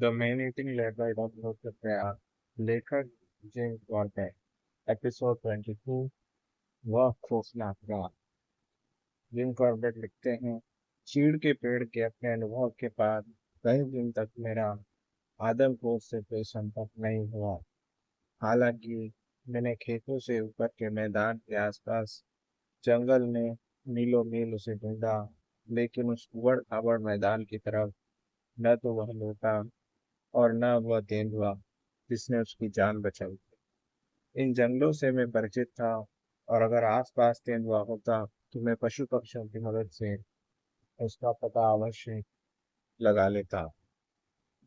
The man eating leopard of local Prayag. लेखक James Corbett. Episode 22। वह खौफनाक रात। जिम कॉर्बेट लिखते हैं, चीड़ के पेड़ के अपने अनुभव के बाद कई दिन तक मेरा आदमपुर से कोई संपर्क नहीं हुआ। हालांकि मैंने खेतों से ऊपर के मैदान के आसपास जंगल में मीलों मील उसे ढूंढा, लेकिन उस उबड़ खाबड़ मैदान की तरफ न तो वह लौटा और न वह तेंदुआ जिसने उसकी जान बचाई। इन जंगलों से मैं परिचित था, और अगर आसपास तेंदुआ होता तो मैं पशु पक्षियों की मदद से उसका पता अवश्य लगा लेता।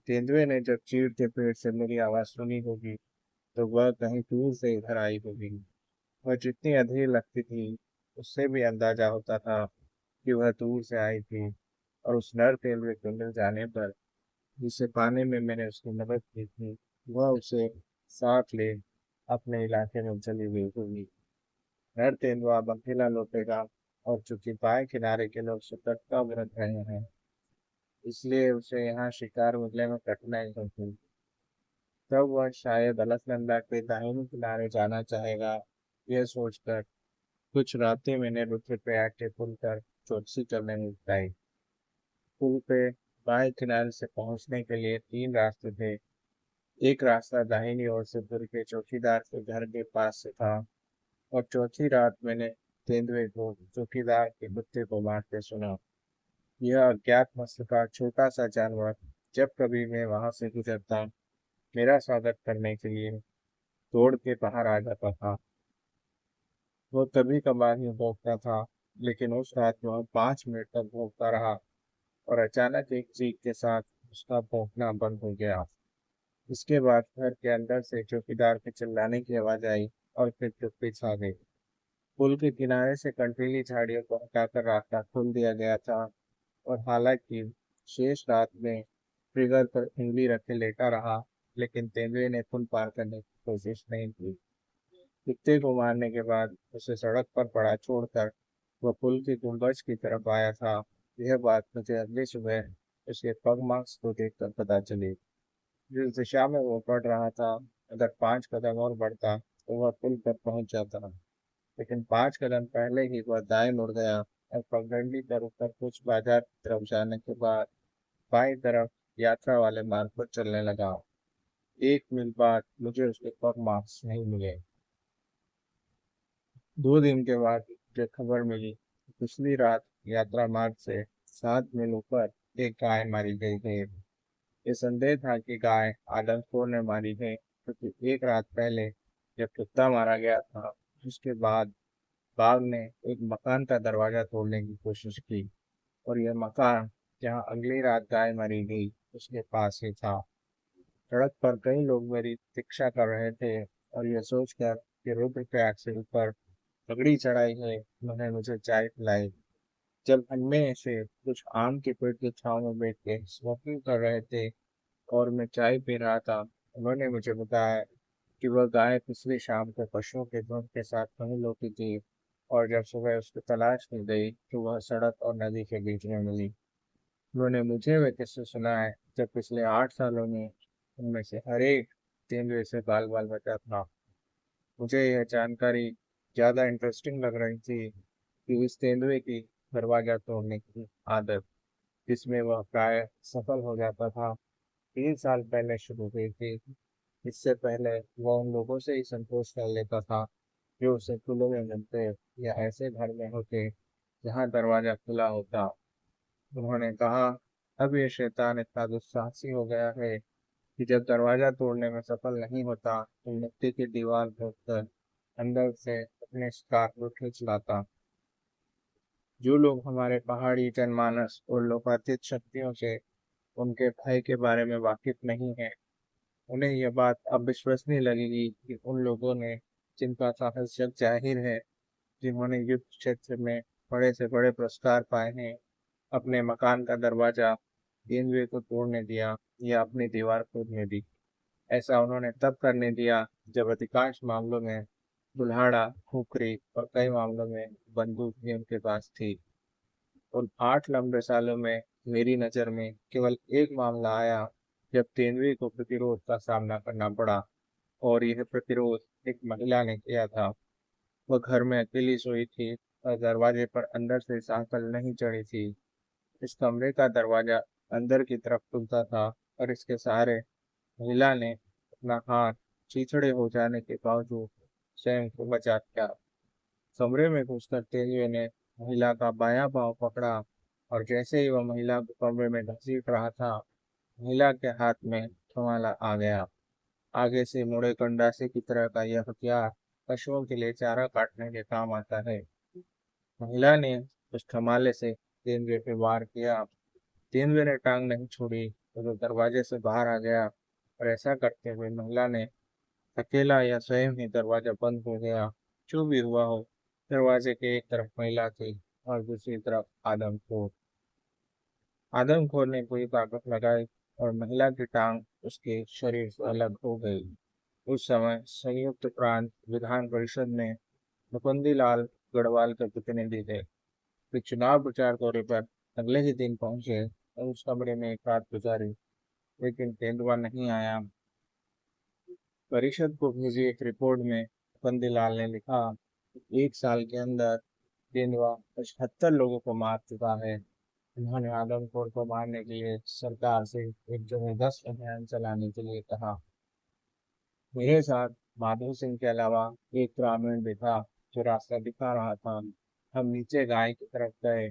तेंदुए ने जब चीड़ के पेड़ से मेरी आवाज़ सुनी होगी तो वह कहीं दूर से इधर आई होगी। वह जितनी अधीर लगती थी, उससे भी अंदाजा होता था कि वह दूर से आई थी, और उस नर तेंदुए को मिल जाने पर, जिसे पाने में मैंने उसकी मदद की थी, वह उसे साथ ले अपने इलाके में चली गई होगी। नर तेंदुआ अब अकेला लौटेगा, और चूंकि बाएं किनारे के लोग सतर्कता बरत रहे हैं, इसलिए उसे यहाँ शिकार मिलने में कठिनाई होगी। तब वह शायद अलकनंदा के दाहिने किनारे जाना चाहेगा। यह सोचकर कुछ रातें मैंने रुद्रप्रयाग के पुल पर चौकसी करने में बिताई। पुल पे बाएं किनारे से पहुंचने के लिए तीन रास्ते थे। एक रास्ता दाहिनी ओर से पुल के चौकीदार के घर के पास से था, और चौथी रात मैंने तेंदुए को चौकीदार के कुत्ते को मारते सुना। यह अज्ञात नस्ल का छोटा सा जानवर जब कभी मैं वहां से गुजरता, मेरा स्वागत करने के लिए दौड़ के बाहर आ जाता था। वो कभी कभार ही भौंकता था, लेकिन उस रात वह 5 मिनट तक भौंकता रहा, और अचानक एक चीख के साथ उसका भौंकना बंद हो गया। इसके बाद घर के अंदर से चौकीदार के चिल्लाने की आवाज आई, और फिर चुप्पी छा गई। पुल के किनारे से कंटीली झाड़ियों को हटाकर रास्ता खोल दिया गया था, और हालांकि शेष रात में ट्रिगर पर उंगली रखे लेटा रहा, लेकिन तेंदुए ने पुल पार करने की कोशिश नहीं की। कुत्ते को मारने के बाद उसे सड़क पर पड़ा छोड़कर वह पुल की गुंबज की तरफ आया था। यह बात मुझे अगली सुबह उसके पग मार्क्स को देखकर पता चली। जिस दिशा में वो बढ़ रहा था, अगर 5 कदम और बढ़ता तो वह पुल पर पहुंच जाता, लेकिन 5 कदम पहले ही वह दाएं मुड़ गया, और पगडंडी पर ऊपर कुछ बाजार की तरफ जाने के बाद बाईं तरफ यात्रा वाले मार्ग पर चलने लगा। 1 मील बाद मुझे उसके पग मार्क्स नहीं मिले। 2 दिन के बाद मुझे खबर मिली कि पिछली रात यात्रा मार्ग से 7 मील ऊपर एक गाय मारी गई है। ये संदेह था कि गाय आदमखोर ने मारी है, क्योंकि एक रात पहले जब कुत्ता मारा गया था, उसके बाद बाघ ने एक मकान का दरवाजा तोड़ने की कोशिश की, और यह मकान जहां अगली रात गाय मारी गई, उसके पास ही था। सड़क पर कई लोग मेरी प्रतीक्षा कर रहे थे, और यह सोचकर कि रुद्रप्रयाग से ऊपर पगड़ी चढ़ाई है, उन्होंने मुझे चाय पिलाई। जब उनमें से कुछ आम के पेड़ की छांव में बैठ के स्मोकिंग कर रहे थे और मैं चाय पी रहा था, उन्होंने मुझे बताया कि वह गाय पिछली शाम को पशुओं के झुंड के साथ कहीं लौटी थी, और जब सुबह उसकी तलाश की गई तो वह सड़क और नदी के बीच में मिली। उन्होंने मुझे वह किस्से सुनाए जब पिछले 8 सालों में उनमें से हर एक तेंदुए से बाल बाल बचा था। मुझे यह जानकारी ज्यादा इंटरेस्टिंग लग रही थी कि इस तेंदुए की दरवाजा तोड़ने की आदत, जिसमें वह प्राय सफल हो जाता था, 3 साल पहले शुरू हुई थी। इससे पहले वह उन लोगों से ही संतोष कर लेता था जो उसे खुले में मिलते या ऐसे घर में होते जहाँ दरवाजा खुला होता। उन्होंने कहा, अब ये शैतान इतना दुस्साहसी हो गया है कि जब दरवाजा तोड़ने में सफल नहीं होता तो मिट्टी की दीवार खोदकर अंदर से अपने शिकार को खींच लाता। जो लोग हमारे पहाड़ी जनमानस और लोकातीत शक्तियों से उनके भय के बारे में वाकिफ नहीं है, उन्हें यह बात अब विश्वसनीय लगेगी कि उन लोगों ने, जिनका साहस जग जाहिर है, जिन्होंने युद्ध क्षेत्र में बड़े से बड़े पुरस्कार पाए हैं, अपने मकान का दरवाजा तेंदुए को तोड़ने दिया या अपनी दीवार खोदने दी। ऐसा उन्होंने तब करने दिया जब अधिकांश मामलों में कुल्हाड़ा, खुखरी और कई मामलों में बंदूक भी उनके पास थी। उन 8 लंबे सालों में मेरी नज़र में केवल एक मामला आया जब तेंदुए को प्रतिरोध का सामना करना पड़ा, और यह प्रतिरोध एक महिला ने किया था। वह घर में अकेली सोई थी और दरवाजे पर अंदर से सांकल नहीं चढ़ी थी। इस कमरे का दरवाजा अंदर की तरफ खुलता था, और इसके सहारे महिला ने अपना हाथ चिथड़े हो जाने के बावजूद स्वयं को बचा लिया। कमरे में घुसकर तेंदुए ने महिला का बायां पांव पकड़ा, और जैसे ही वह महिला को कमरे में घसीट रहा था, महिला के हाथ में थमाला आ गया। आगे से मुड़े गंडासे की तरह का यह हथियार पशुओं के लिए चारा काटने के काम आता है। महिला ने उस थमाले से तेंदुए पे वार किया। तेंदुए ने टांग नहीं छोड़ी तो वो दरवाजे से बाहर आ गया, और ऐसा करते हुए महिला ने अकेला या स्वयं ही दरवाजा बंद हो गया। जो भी हुआ हो, दरवाजे के एक तरफ महिला थी और दूसरी तरफ आदमखोर। आदमखोर ने पूरी ताकत लगाई, और महिला की टांग उसके शरीर से अलग हो गई। उस समय संयुक्त प्रांत विधान परिषद में मुकुंदी लाल गढ़वाल के प्रतिनिधि थे। वे चुनाव प्रचार दौरे पर अगले ही दिन पहुंचे और उस कमरे में एक रात गुजारी, लेकिन तेंदुआ नहीं आया। परिषद को भेजी एक रिपोर्ट में मुकुंदी लाल ने लिखा, 1 साल के अंदर तेंदुआ 75 लोगों को मार चुका है। उन्होंने आदमखोर को मारने के लिए सरकार से एक जबरदस्त अभियान चलाने के लिए कहा। मेरे साथ माधो सिंह के अलावा एक ग्रामीण भी था जो रास्ता दिखा रहा था। हम नीचे गाय की तरफ गए।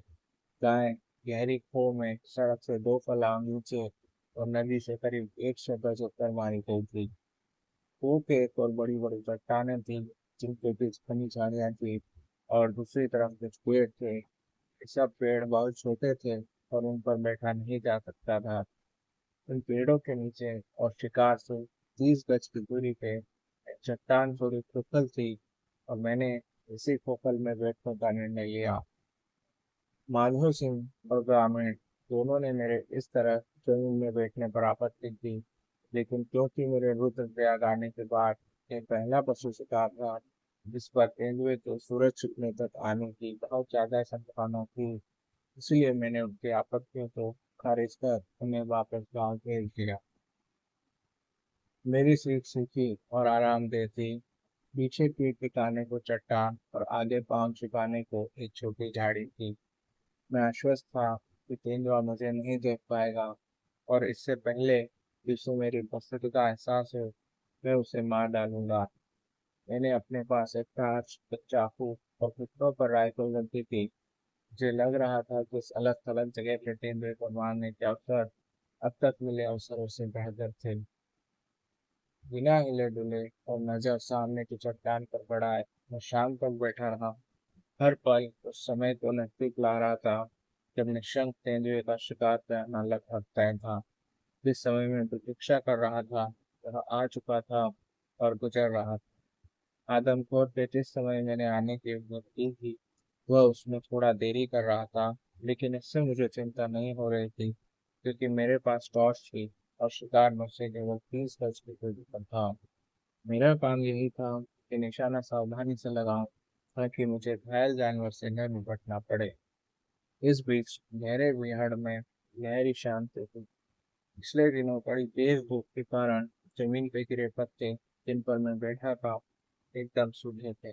गाय गहरी खो में सड़क से 2 फर्लांग नीचे और नदी से करीब 100 गज ऊपर मारी गई थी। खो के एक और बड़ी बड़ी चट्टानें थी, जिनके बीच घनी झाड़ियां थी, और दूसरी तरफ कुछ पेड़ थे। ये सब पेड़ बहुत छोटे थे और उन पर बैठा नहीं जा सकता था। उन पेड़ों के नीचे और शिकार से 30 गज की दूरी पे एक चट्टान थोड़ी खोखल थी, और मैंने इसी खोखल में बैठने का निर्णय लिया। माधो सिंह और ग्रामीण दोनों ने मेरे इस तरह जमीन में बैठने पर आपत्ति की, लेकिन क्योंकि मेरे रुद्रप्रयाग आने के बाद यह पहला पशु शिकार था जिस पर तेंदुए के सूरज छिपने तक आने की बहुत ज्यादा संभावना थी, इसलिए मैंने उनकी आपत्तियों को खारिज कर उन्हें वापस गांव भेज दिया। मेरी सीट सूखी और आरामदेह थी। पीछे पीठ टिकाने को चट्टान और आगे पांव छिपाने को एक छोटी झाड़ी थी। मैं आश्वस्त था कि तेंदुआ मुझे नहीं देख पाएगा, और इससे पहले कि उसे मेरी उपस्थिति का एहसास हो, मैं उसे मार डालूंगा। मैंने अपने पास एक टार्च, एक चाकू और घुटनों पर राइफल रखी थी। मुझे लग रहा था कि इस अलग थलग जगह के तेंदुए को मारने के अवसर अब तक मिले अवसरों से बेहतर थे। बिना हिले डुले और नजर सामने की चट्टान पर बढ़ाए मैं शाम तक बैठा रहा। हर पल उस समय को नजदीक ला रहा था जब निशंक तेंदुए का शिकार करना लगभग तय था। जिस समय में प्रतीक्षा कर रहा था वह आ चुका था और गुजर रहा था। आदमखोर पे जिस समय मैंने आने की उम्मीद की थी, वह उसमें थोड़ा देरी कर रहा था, लेकिन इससे मुझे चिंता नहीं हो रही थी, क्योंकि मेरे पास टॉर्च थी और शिकार मुझसे केवल 30 गज की दूरी पर था। मेरा काम यही था कि निशाना सावधानी से लगाऊं, ताकि मुझे घायल जानवर से न निपटना पड़े। इस बीच गहरे बिहाड़ में गहरी शांति थी। पिछले दिनों बड़ी तेज धूप के कारण जमीन पे गिरे पत्ते जिन पर मैं बैठा था एकदम सूखे थे।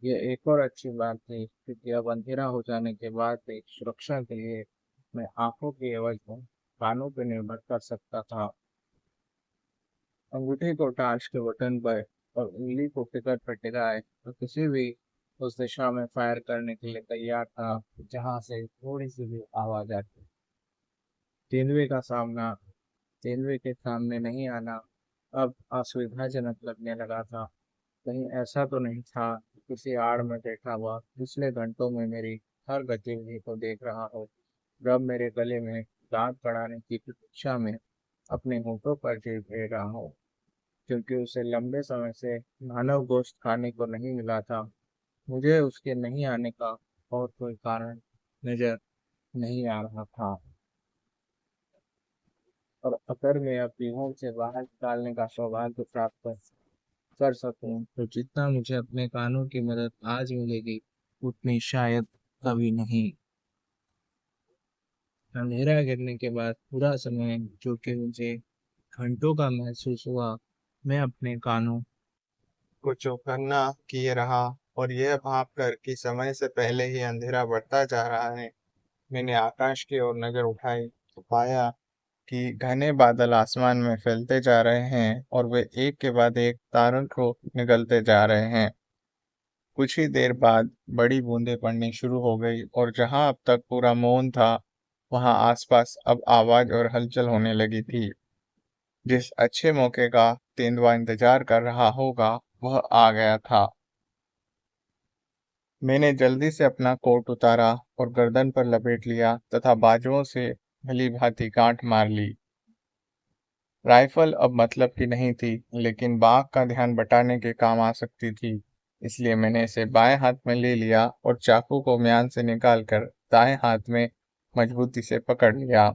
यह एक और अच्छी बात थी, क्योंकि अब अंधेरा हो जाने के बाद भी सुरक्षा के लिए मैं आंखों के एवज में कानों पर निर्भर कर सकता था। अंगूठे को टार्च के बटन पर और उंगली को टिकट पर टिकाए तो किसी भी उस दिशा में फायर करने के लिए तैयार था जहां से थोड़ी सी भी आवाज आती। तेंदुए का सामना तेंदुए के सामने नहीं आना अब असुविधाजनक लगने लगा था। कहीं ऐसा तो नहीं था कि किसी आड़ में बैठा हुआ पिछले घंटों में मेरी हर गतिविधि को देख रहा हो, रब मेरे गले में दांत कड़ाने की प्रतीक्षा में अपने होठों पर जीभ फेर रहा हो, क्योंकि उसे लंबे समय से मानव गोश्त खाने को नहीं मिला था। मुझे उसके नहीं आने का और कोई कारण नजर नहीं आ रहा था, और अगर मैं अपनी होम से बाहर निकालने का सौभाग्य प्राप्त कर सकूं तो जितना मुझे अपने कानों की मदद आज मिलेगी, उतनी शायद कभी नहीं। अंधेरा गिरने के बाद पूरा समय जो कि मुझे घंटों का महसूस हुआ, मैं अपने कानों को चौकन्ना किए रहा और यह भाप कर कि समय से पहले ही अंधेरा बढ़ता जा रहा है। मैंने आकाश की ओर नजर उठाई तो पाया कि घने बादल आसमान में फैलते जा रहे हैं और वे एक के बाद एक तारों को निगलते जा रहे हैं। कुछ ही देर बाद बड़ी बूंदें पड़नी शुरू हो गई और जहां अब तक पूरा मौन था, वहां आसपास अब आवाज और हलचल होने लगी थी। जिस अच्छे मौके का तेंदुआ इंतजार कर रहा होगा, वह आ गया था। मैंने जल्दी से अपना कोट उतारा और गर्दन पर लपेट लिया तथा बाजुओं से भली भांति गांठ मार ली। राइफल अब मतलब की नहीं थी, लेकिन बाघ का ध्यान बटाने के काम आ सकती थी। इसलिए मैंने इसे बाएं हाथ में ले लिया और चाकू को म्यान से निकालकर दाएं हाथ में मजबूती से पकड़ लिया।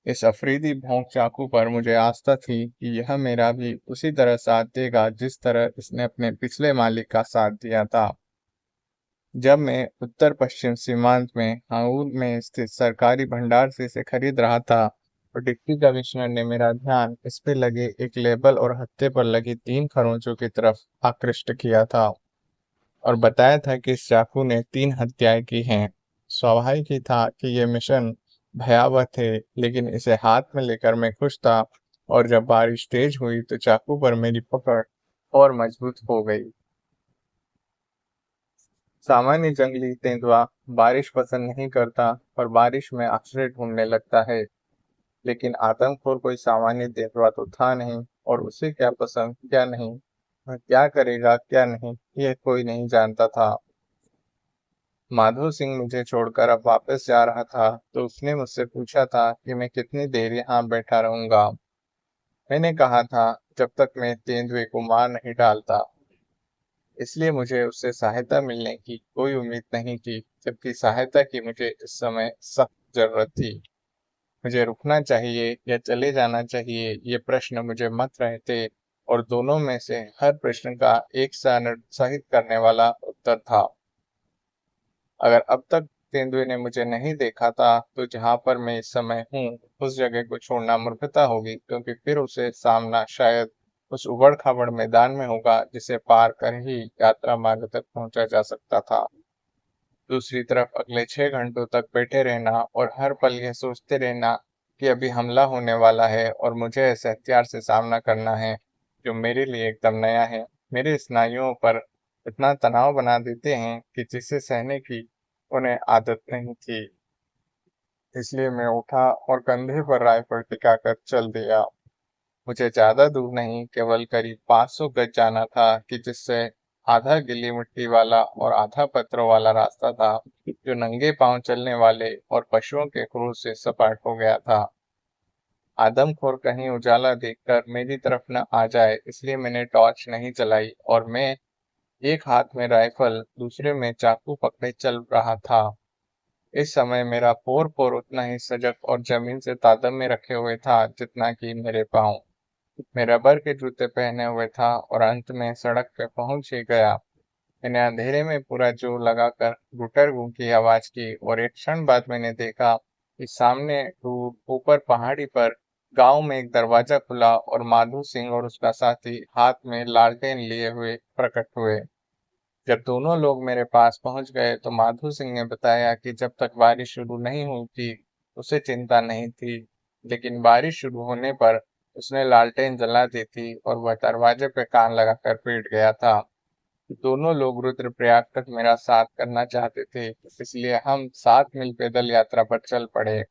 इस अफरीदी भौंक चाकू पर मुझे आस्था थी कि यह मेरा भी उसी तरह साथ देगा जिस तरह इसने अपने पिछले मालिक का साथ दिया था। जब मैं उत्तर पश्चिम सीमांत में हाउल में स्थित सरकारी भंडार से इसे खरीद रहा था और डिप्टी कमिश्नर ने मेरा ध्यान इस पे लगे एक लेबल और हत्थे पर लगी 3 खरोंचों की तरफ आकृष्ट किया था और बताया था कि इस चाकू ने 3 हत्याएं की हैं। स्वाभाविक ही था कि यह मिशन भयावह थे, लेकिन इसे हाथ में लेकर मैं खुश था। और जब बारिश तेज हुई तो चाकू पर मेरी पकड़ और मजबूत हो गई। सामान्य जंगली तेंदुआ बारिश पसंद नहीं करता और बारिश में आश्रय ढूंढने लगता है, लेकिन आदमखोर कोई सामान्य तेंदुआ तो था नहीं और उसे क्या पसंद क्या नहीं, वह क्या करेगा क्या नहीं, यह कोई नहीं जानता था। माधो सिंह मुझे छोड़कर अब वापस जा रहा था तो उसने मुझसे पूछा था कि मैं कितनी देर यहाँ बैठा रहूंगा। मैंने कहा था, जब तक मैं तेंदुए को मार नहीं डालता। इसलिए मुझे उससे सहायता मिलने की कोई उम्मीद नहीं थी, जबकि सहायता की मुझे इस समय सख्त जरूरत थी। मुझे रुकना चाहिए या चले जाना चाहिए, ये प्रश्न मुझे मत रहे थे और दोनों में से हर प्रश्न का एक सा निरुत्साहित करने वाला उत्तर था। अगर अब तक तेंदुए ने मुझे नहीं देखा था तो जहां पर मैं इस समय हूँ उस जगह को छोड़ना मूर्खता होगी, क्योंकि फिर उसे सामना शायद उस उबड़-खाबड़ मैदान में होगा जिसे पार कर ही यात्रा मार्ग तक पहुंचा जा सकता था। दूसरी तरफ अगले 6 घंटों तक बैठे रहना और हर पल यह सोचते रहना कि अभी हमला होने वाला है और मुझे ऐसे हथियार से सामना करना है जो मेरे लिए एकदम नया है, मेरे स्नायुओं पर इतना तनाव बना देते हैं कि जिसे सहने की उन्हें आदत नहीं थी। इसलिए मैं उठा और कंधे पर राइफल टिकाकर चल दिया। मुझे ज्यादा दूर नहीं, केवल करीब 500 गज जाना था कि जिससे आधा गीली मिट्टी वाला और आधा पत्थरों वाला रास्ता था जो नंगे पांव चलने वाले और पशुओं के क्रूर से सपाट हो गया था। आदमखोर कहीं उजाला देखकर मेरी तरफ न आ जाए, इसलिए मैंने टॉर्च नहीं जलाई और मैं एक हाथ में राइफल दूसरे में चाकू पकड़े चल रहा था। इस समय मेरा पोर पोर उतना ही सजग और जमीन से तादाद रखे हुए था जितना कि मेरे पांव। मैं रबर के जूते पहने हुए था और अंत में सड़क पे पहुंच ही गया। मैंने अंधेरे में पूरा जोर लगाकर गुटर गूं की आवाज की और एक क्षण बाद मैंने देखा कि सामने दूर ऊपर पहाड़ी पर गांव में एक दरवाजा खुला और माधो सिंह और उसका साथी हाथ में लालटेन लिए हुए प्रकट हुए। जब दोनों लोग मेरे पास पहुंच गए तो माधो सिंह ने बताया कि जब तक बारिश शुरू नहीं हुई थी उसे चिंता नहीं थी, लेकिन बारिश शुरू होने पर उसने लालटेन जला दी थी और वह दरवाजे पे कान लगाकर बैठ गया था। दोनों लोग रुद्रप्रयाग तक मेरा साथ करना चाहते थे, इसलिए हम 7 मील पैदल यात्रा पर चल पड़े।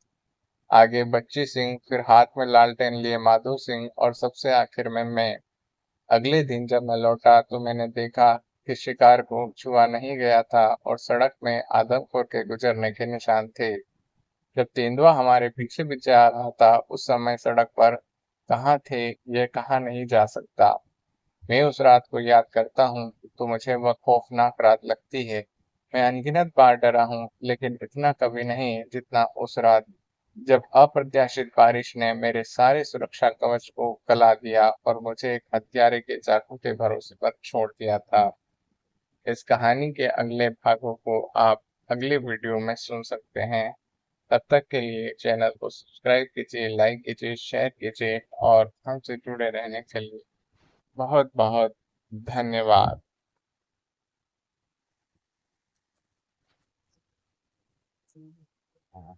आगे बच्ची सिंह, फिर हाथ में लालटेन लिए माधो सिंह और सबसे आखिर में मैं। अगले दिन जब मैं लौटा तो मैंने देखा कि शिकार को छुआ नहीं गया था और सड़क में आदमखोर के गुजरने के निशान थे। जब तेंदुआ हमारे पीछे पीछे आ रहा था उस समय सड़क पर कहाँ थे यह कहा नहीं जा सकता। मैं उस रात को याद करता हूँ तो मुझे वह खौफनाक रात लगती है। मैं अनगिनत बार डरा हूँ, लेकिन इतना कभी नहीं जितना उस रात जब अप्रत्याशित बारिश ने मेरे सारे सुरक्षा कवच को गला दिया और मुझे एक हत्यारे के चाकू के भरोसे पर छोड़ दिया था। इस कहानी के अगले भागों को आप अगले वीडियो में सुन सकते हैं। तब तक के लिए चैनल को सब्सक्राइब कीजिए, लाइक कीजिए, शेयर कीजिए और हमसे जुड़े रहने के लिए बहुत बहुत धन्यवाद। हाँ।